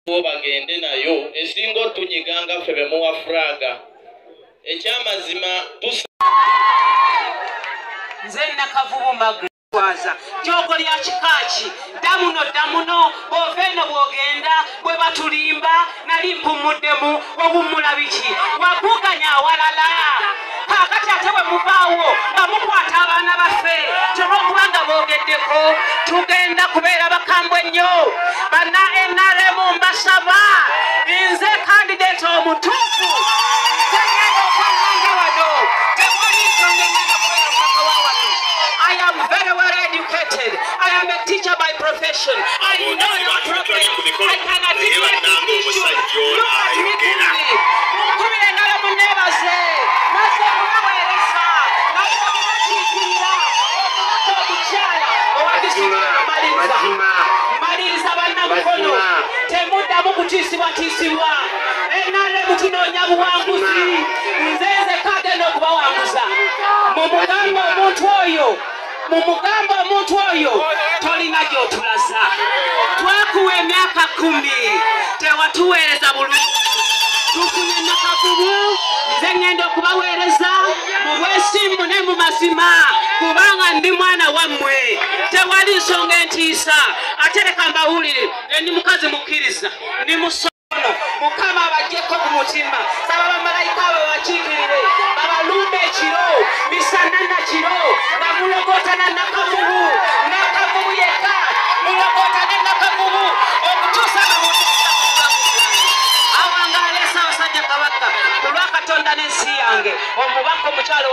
bagende nayo esingo tunyiganga febe mu Afraga ekyamazima nzenna kavubu magwaza jogo lya kikachi damuno boveno bwogenda bwe batulimba nali mpumuddemu obumulabiki wabuganya awalala kakati ate bwe muvaawo nga mukwata abaana baffe kyolwokubanga boogeddeko tugenda kubeera bakambwe nnyo banna NRM mbasaba nze kandidate omutuufu I am very well educated. I am a teacher by profession. I know your problem. I can articulate this issue. Look at me clearly. Mukubire ngala munebaze. Nase kubaweresa. Nase kubachiikirira. Okubakyala. Owadisibwa maliriza. Maliriza bannamukono. Temuddamu kutiisibwa. NRM tunoonya buwanguzi. Nzenze kagenda okubawanguza. Mumugamba omuntu oyo tolina gy'otulaza. Twakuwa emyaka 10 tewatuweereza bulungi. Tufunye nakavubu nze ngenda okubaweereza mu bwesimbu ne mu mazima kubanga ndi mwana wammwe. Tewali nsonga entiisa ate leka mbawulire ndi mukazi mukkiriza ndi musono Mukama abajjeko ku mutima saba bamalayika abo bakiikirire babalumbe ekiro misana na kiro nga mulogotana nakavubu yekka mulogotane nakavubu okutuusa nga awanga aleesa abasajja kabaka ku lwa Katonda n'ensi yange omubaka omukyalo